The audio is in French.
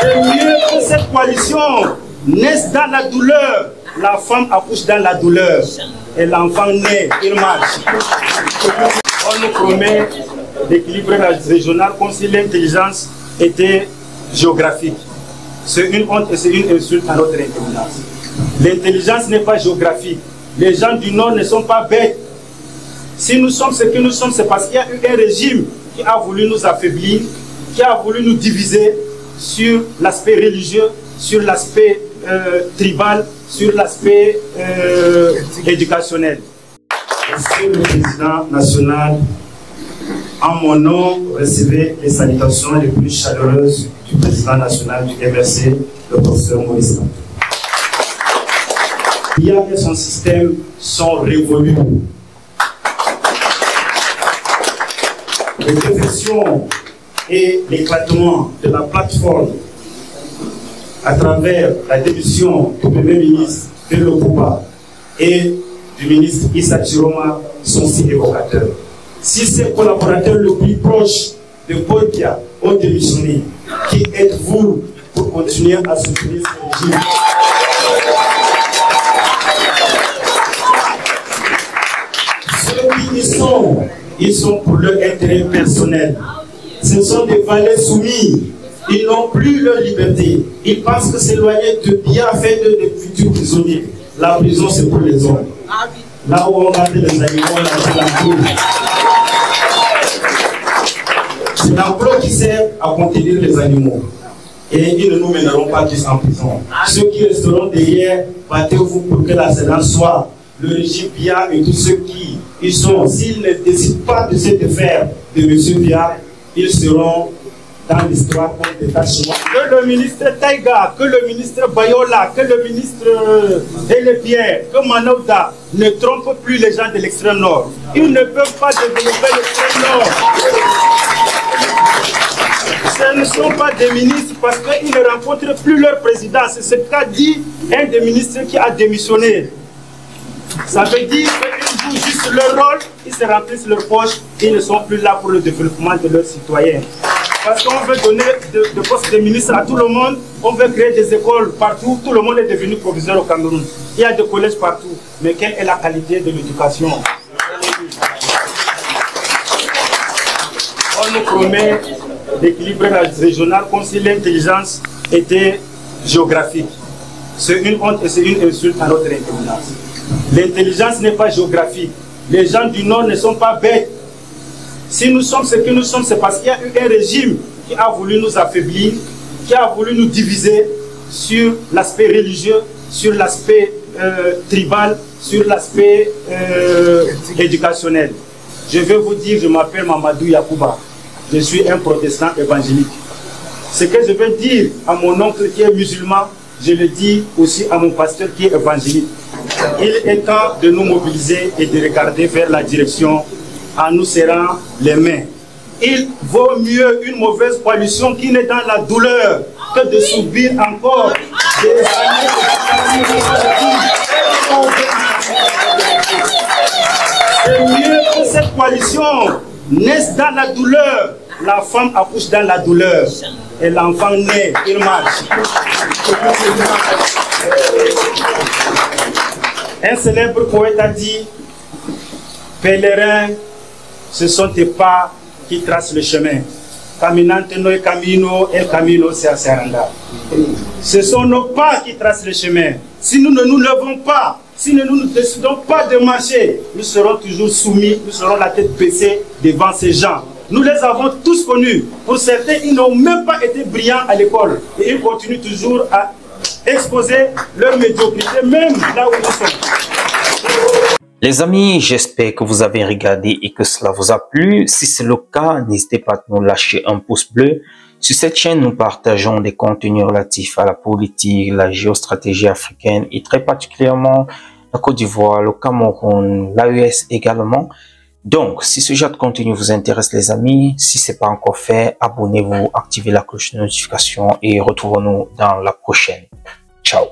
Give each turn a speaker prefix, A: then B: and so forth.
A: C'est mieux que cette coalition naisse dans la douleur. La femme accouche dans la douleur. Et l'enfant naît, il marche. On nous promet l'équilibrage régional comme si l'intelligence était géographique. C'est une honte et c'est une insulte à notre intelligence. L'intelligence n'est pas géographique. Les gens du Nord ne sont pas bêtes. Si nous sommes ce que nous sommes, c'est parce qu'il y a eu un régime qui a voulu nous affaiblir, qui a voulu nous diviser sur l'aspect religieux, sur l'aspect tribal, sur l'aspect éducationnel. Monsieur le Président national, en mon nom, recevez les salutations les plus chaleureuses du Président national du MRC, le professeur Maurice Kamto. IA et son système sont révolus. Les défections et l'éclatement de la plateforme à travers la démission du Premier ministre Bello Bouba et du ministre Issa Chiroma sont si évocateurs. Si ces collaborateurs les plus proches de Paul Biya ont démissionné, qui êtes-vous pour continuer à soutenir ce régime? Ceux qui ils sont pour leur intérêt personnel. Ce sont des valets soumis. Ils n'ont plus leur liberté. Ils pensent que s'éloigner de Biya fait d'eux des futurs prisonniers. La prison, c'est pour les hommes. Là où on garde les animaux, on a l'enclos. C'est l'enclos qui sert à contenir les animaux. Et ils ne nous mèneront pas tous en prison. Ceux qui resteront derrière, battez-vous pour que la séance soit le régime Biya et tous ceux qui y sont. S'ils ne décident pas de se défaire de M. Biya, ils seront dans l'histoire comme des tâchements. Que le ministre Taïga, que le ministre Bayola, que le ministre Delépierre, que Manouda ne trompent plus les gens de l'extrême nord. Ils ne peuvent pas développer l'extrême nord. Ce ne sont pas des ministres parce qu'ils ne rencontrent plus leur président. C'est ce qu'a dit un des ministres qui a démissionné. Ça veut dire qu'ils jouent juste leur rôle, ils se remplissent leur poche, ils ne sont plus là pour le développement de leurs citoyens. Parce qu'on veut donner de postes de ministres à tout le monde, on veut créer des écoles partout, tout le monde est devenu proviseur au Cameroun. Il y a des collèges partout, mais quelle est la qualité de l'éducation? On nous promet l'équilibrage régional comme si l'intelligence était géographique. C'est une honte et c'est une insulte à notre intelligence. L'intelligence n'est pas géographique. Les gens du Nord ne sont pas bêtes. Si nous sommes ce que nous sommes, c'est parce qu'il y a eu un régime qui a voulu nous affaiblir, qui a voulu nous diviser sur l'aspect religieux, sur l'aspect tribal, sur l'aspect éducationnel. Je vais vous dire, je m'appelle Mamadou Yakouba. Je suis un protestant évangélique. Ce que je veux dire à mon oncle qui est musulman, je le dis aussi à mon pasteur qui est évangélique. Il est temps de nous mobiliser et de regarder vers la direction en nous serrant les mains. Il vaut mieux une mauvaise coalition qui n'est dans la douleur que de subir encore des années de... C'est mieux que cette coalition naisse dans la douleur. La femme accouche dans la douleur. Et l'enfant naît, il marche. Un célèbre poète a dit: pèlerin, ce sont tes pas qui tracent le chemin. Caminante no camino, el camino se hacerá. Ce sont nos pas qui tracent le chemin. Si nous ne nous levons pas, si nous ne nous décidons pas de marcher, nous serons toujours soumis, nous serons la tête baissée devant ces gens. Nous les avons tous connus. Pour certains, ils n'ont même pas été brillants à l'école. Et ils continuent toujours à exposer leur médiocrité, même là où nous sommes.
B: Les amis, j'espère que vous avez regardé et que cela vous a plu. Si c'est le cas, n'hésitez pas à nous lâcher un pouce bleu. Sur cette chaîne, nous partageons des contenus relatifs à la politique, la géostratégie africaine et très particulièrement la Côte d'Ivoire, le Cameroun, l'AES également. Donc, si ce genre de contenu vous intéresse les amis, si ce n'est pas encore fait, abonnez-vous, activez la cloche de notification et retrouvons-nous dans la prochaine. Ciao.